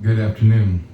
Good afternoon.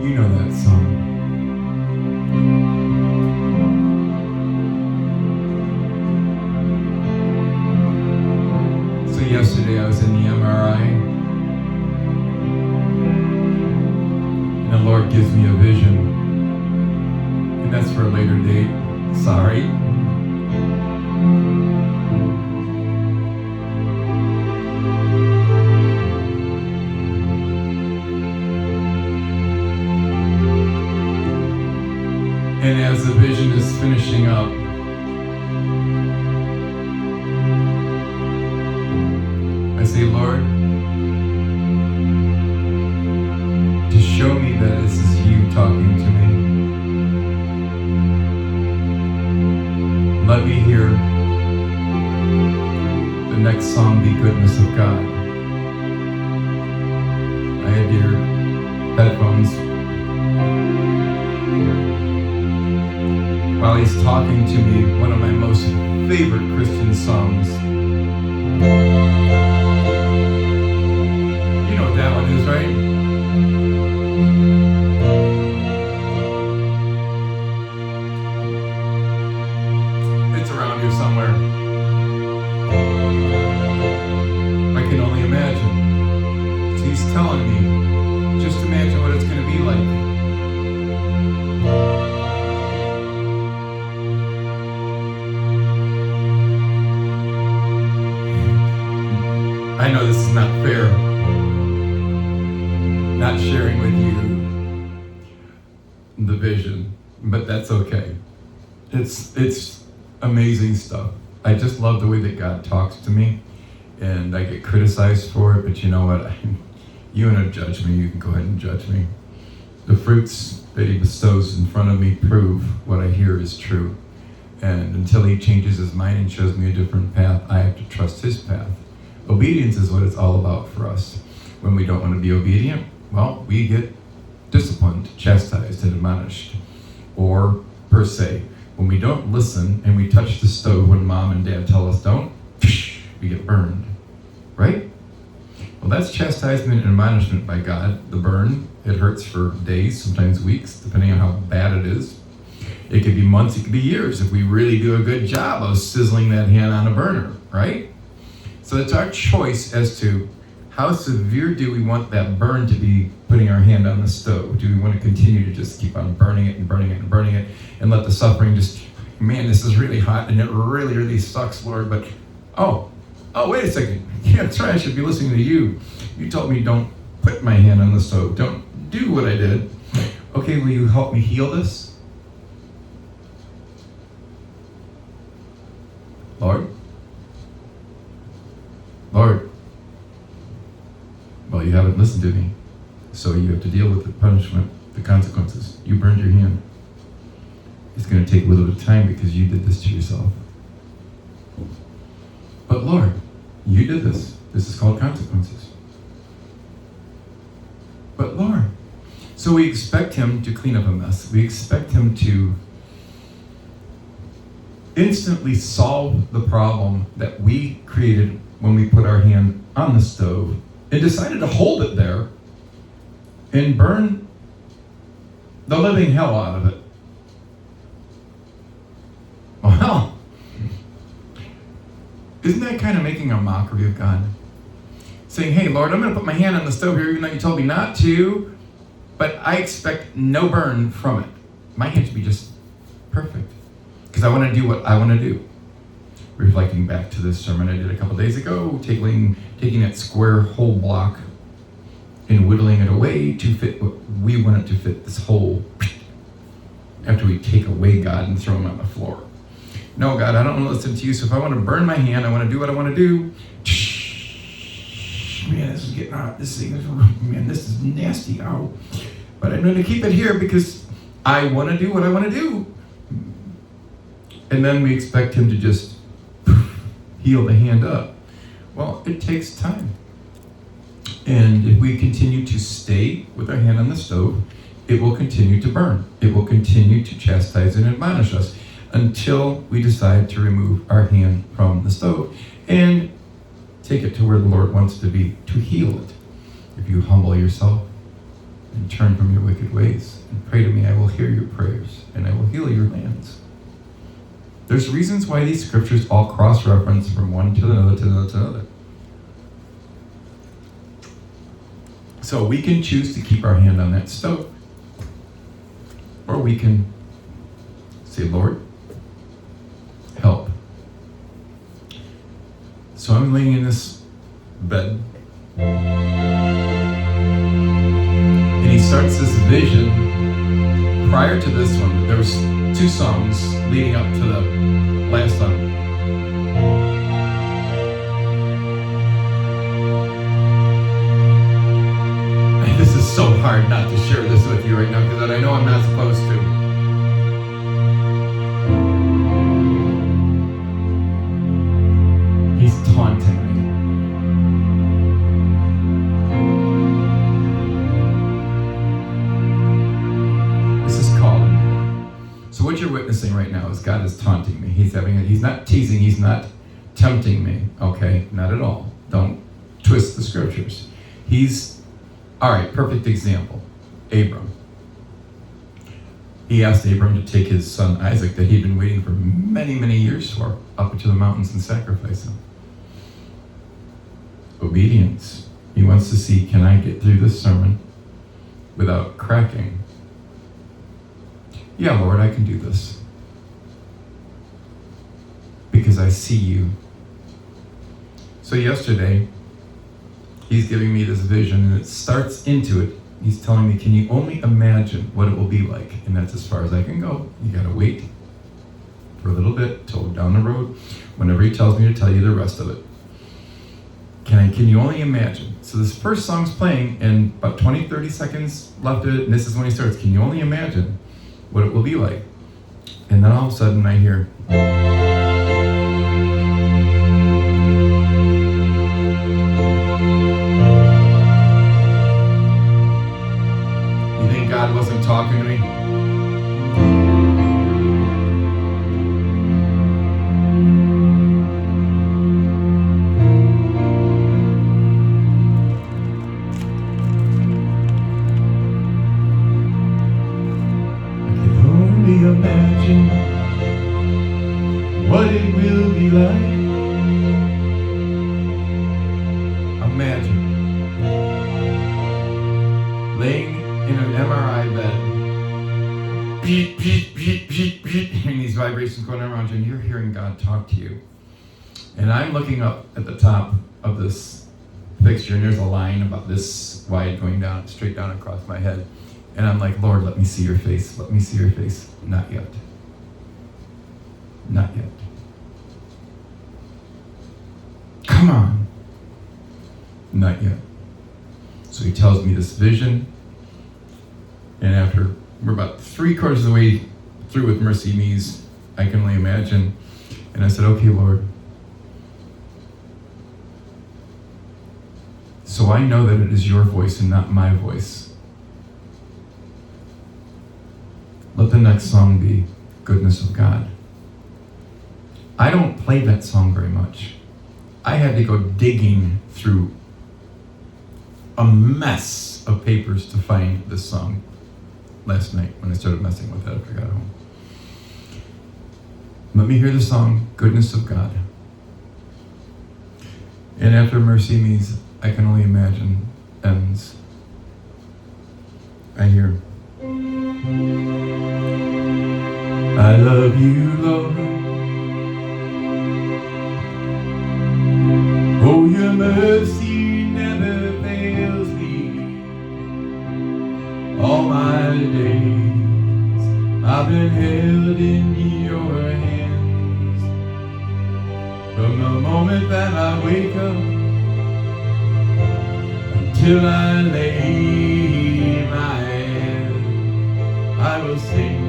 You know that song. So yesterday I was in the MRI, and the Lord gives me a vision, and that's for a later date. Sorry. And as the vision is finishing up, I say, Lord, to show me that this is you talking to me, let me hear the next song be Goodness of God. I had your headphones. While he's talking to me, one of my most favorite Christian songs. You know what that one is, right? It's around here somewhere. I can only imagine. So he's telling me, just imagine what it's going to be like. I know this is not fair, not sharing with you the vision, but that's okay. It's amazing stuff. I just love the way that God talks to me, and I get criticized for it, but you know what? You want to judge me, you can go ahead and judge me. The fruits that he bestows in front of me prove what I hear is true. And until he changes his mind and shows me a different path, I have to trust his path. Obedience is what it's all about for us. When we don't want to be obedient, well, we get disciplined, chastised, and admonished. Or, per se, when we don't listen and we touch the stove when mom and dad tell us don't, we get burned. Right? Well, that's chastisement and admonishment by God. The burn, it hurts for days, sometimes weeks, depending on how bad it is. It could be months, it could be years if we really do a good job of sizzling that hand on a burner, right? So it's our choice as to how severe do we want that burn to be putting our hand on the stove? Do we want to continue to just keep on burning it and burning it and burning it and let the suffering just, man, this is really hot and it really, really sucks, Lord, but, oh, wait a second. Yeah, that's right, I should be listening to you. You told me don't put my hand on the stove. Don't do what I did. Okay, will you help me heal this? Lord? Lord, well, you haven't listened to me, so you have to deal with the punishment, the consequences. You burned your hand. It's going to take a little bit of time because you did this to yourself. But Lord, you did this. This is called consequences. But Lord, so we expect him to clean up a mess. We expect him to instantly solve the problem that we created when we put our hand on the stove and decided to hold it there and burn the living hell out of it. Well, isn't that kind of making a mockery of God? Saying, hey, Lord, I'm going to put my hand on the stove here even though you told me not to, but I expect no burn from it. My hand should be just perfect because I want to do what I want to do. Reflecting back to this sermon I did a couple days ago, taking that square whole block and whittling it away to fit what we want it to fit, this whole after we take away God and throw him on the floor. No, God, I don't want to listen to you, so if I want to burn my hand, I want to do what I want to do. Man, this is getting hot. This is nasty. Ow. But I'm going to keep it here because I want to do what I want to do. And then we expect him to just heal the hand up. Well, it takes time. And if we continue to stay with our hand on the stove, it will continue to burn. It will continue to chastise and admonish us until we decide to remove our hand from the stove and take it to where the Lord wants to be, to heal it. If you humble yourself and turn from your wicked ways and pray to me, I will hear your prayers and I will heal your lands. There's reasons why these scriptures all cross-reference from one to another to another to another. So we can choose to keep our hand on that stove, or we can say, Lord, help. So I'm laying in this bed, and he starts this vision. Prior to this one, there was 2 songs leading up to the last song. And this is so hard not to share this with you right now because I know I'm not supposed to. He's taunting me. This is called. So what you're witnessing right now is God is taunting me. He's not teasing, he's not tempting me, okay? Not at all. Don't twist the scriptures. All right, perfect example. Abram. He asked Abram to take his son Isaac that he'd been waiting for many, many years for, up into the mountains and sacrifice him. Obedience. He wants to see, can I get through this sermon without cracking? Yeah, Lord, I can do this. Because I see you. So yesterday, he's giving me this vision, and it starts into it. He's telling me, can you only imagine what it will be like? And that's as far as I can go. You gotta wait for a little bit till down the road, whenever he tells me to tell you the rest of it. Can you only imagine? So this first song's playing, and about 20, 30 seconds left of it, and this is when he starts, can you only imagine what it will be like? And then all of a sudden I hear, you think God wasn't talking to me? Imagine what it will be like. Imagine laying in an MRI bed, beep, beep, beep, beep, beep, and these vibrations going around you, and you're hearing God talk to you. And I'm looking up at the top of this fixture, and there's a line about this wide going down, straight down across my head. And I'm like, Lord, let me see your face. Let me see your face. Not yet. Not yet. Come on. Not yet. So he tells me this vision. And after we're about 3/4 of the way through with Mercy Me's, I can only imagine. And I said, okay, Lord. So I know that it is your voice and not my voice. Let the next song be Goodness of God. I don't play that song very much. I had to go digging through a mess of papers to find this song last night when I started messing with it after I got home. Let me hear the song Goodness of God. And after Mercy Me's I Can Only Imagine ends, I hear, I love you, Lord. Oh, your mercy never fails me. All my days I've been in your hands. From the moment that I wake up until I lay my head, I will sing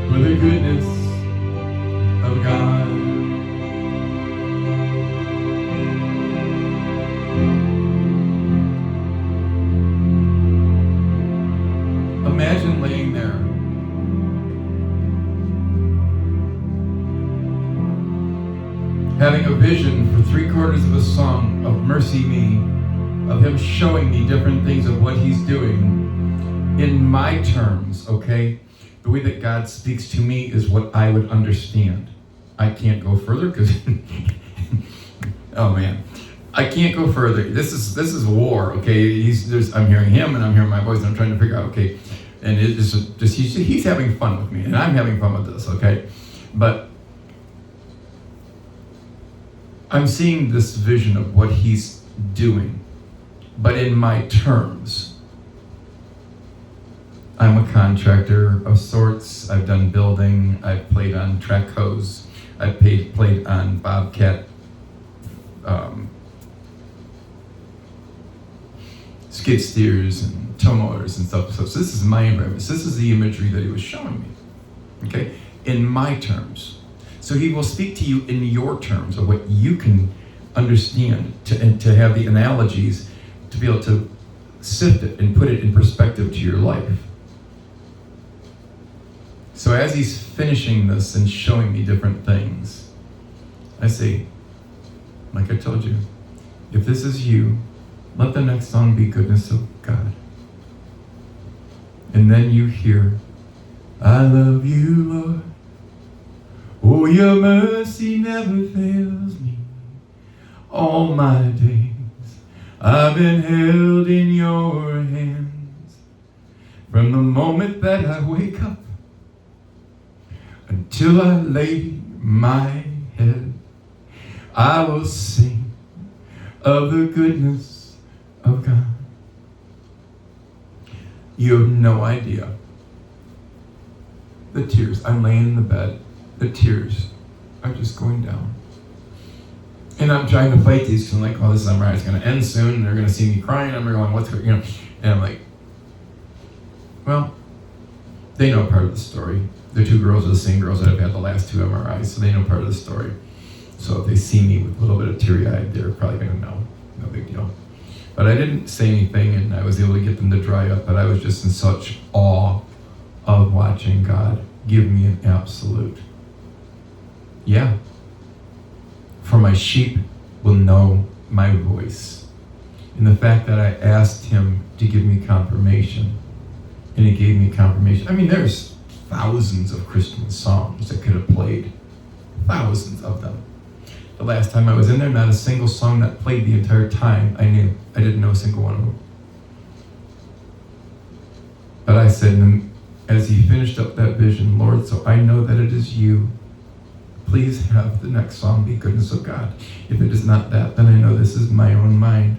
for the goodness of God. Imagine laying there having a vision for 3/4 of a song of Mercy Me, of him showing me different things of what he's doing in my terms, okay? The way that God speaks to me is what I would understand. I can't go further because, oh man, I can't go further. This is war, okay? I'm hearing him and I'm hearing my voice and I'm trying to figure out, okay, and it's just he's having fun with me and I'm having fun with this, okay? But I'm seeing this vision of what he's doing, but in my terms. I'm a contractor of sorts. I've done building. I've played on track hose. I've played on Bobcat skid steers and tow motors and stuff. So this is my environment. This is the imagery that he was showing me. Okay? In my terms. So he will speak to you in your terms of what you can understand and to have the analogies to be able to sift it and put it in perspective to your life. So as he's finishing this and showing me different things, I say, like I told you, if this is you, let the next song be goodness of God. And then you hear, I love you, Lord. Oh, your mercy never fails me. All my days I've been held in your hands. From the moment that I wake up until I lay my head, I will sing of the goodness of God. You have no idea. The tears, I'm laying in the bed, the tears are just going down. And I'm trying to fight these because I'm like, oh, this summer is going to end soon. And they're going to see me crying. I'm going, what's going on? And I'm like, well, they know part of the story. The two girls are the same girls that have had the last 2 MRIs, so they know part of the story. So if they see me with a little bit of teary-eyed, they're probably going to know. No big deal. But I didn't say anything, and I was able to get them to dry up, but I was just in such awe of watching God give me an absolute. Yeah. For my sheep will know my voice. And the fact that I asked him to give me confirmation, and he gave me confirmation. I mean, there's thousands of Christian songs that could have played. Thousands of them. The last time I was in there, not a single song that played the entire time I knew. I didn't know a single one of them. But I said, as he finished up that vision, Lord, so I know that it is you. Please have the next song be goodness of God. If it is not that, then I know this is my own mind.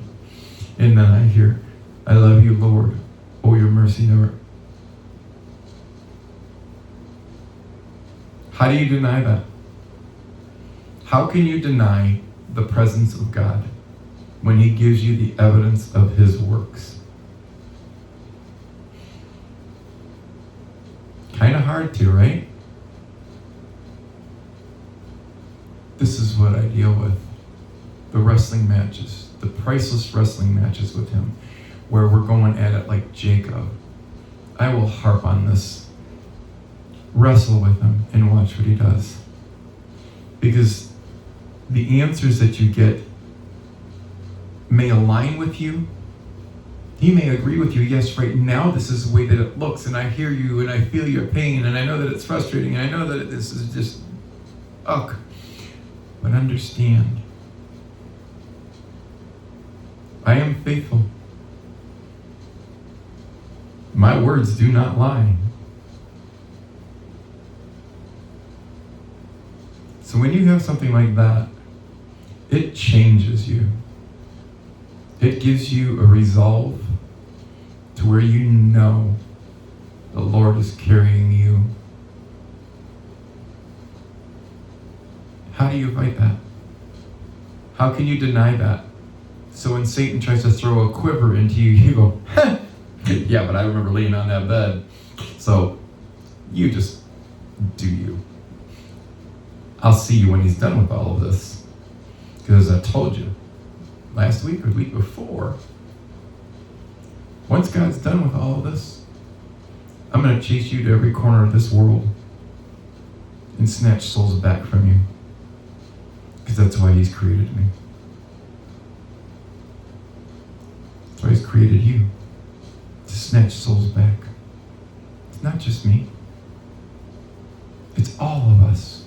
And then I hear, I love you, Lord. Oh, your mercy never. How do you deny that? How can you deny the presence of God when he gives you the evidence of his works? Kind of hard to, right? This is what I deal with. The wrestling matches, the priceless wrestling matches with him, where we're going at it like Jacob. I will harp on this. Wrestle with him and watch what he does. Because the answers that you get may align with you. He may agree with you, yes, right now this is the way that it looks, and I hear you, and I feel your pain, and I know that it's frustrating, and I know that this is just, ugh. But understand, I am faithful. My words do not lie. So when you have something like that, it changes you. It gives you a resolve to where you know the Lord is carrying you How do you fight that? How can you deny that? So when Satan tries to throw a quiver into you, you go, yeah, but I remember laying on that bed. So you just do you. I'll see you when he's done with all of this. Because I told you, last week or the week before, once God's done with all of this, I'm going to chase you to every corner of this world and snatch souls back from you. Because that's why he's created me. That's why he's created you. To snatch souls back. It's not just me. It's all of us.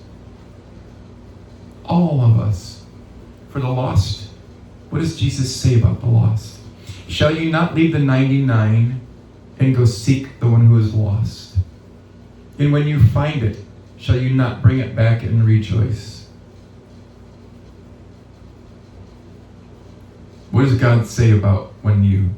All of us. For the lost, what does Jesus say about the lost? Shall you not leave the 99 and go seek the one who is lost? And when you find it, shall you not bring it back and rejoice? What does God say about when you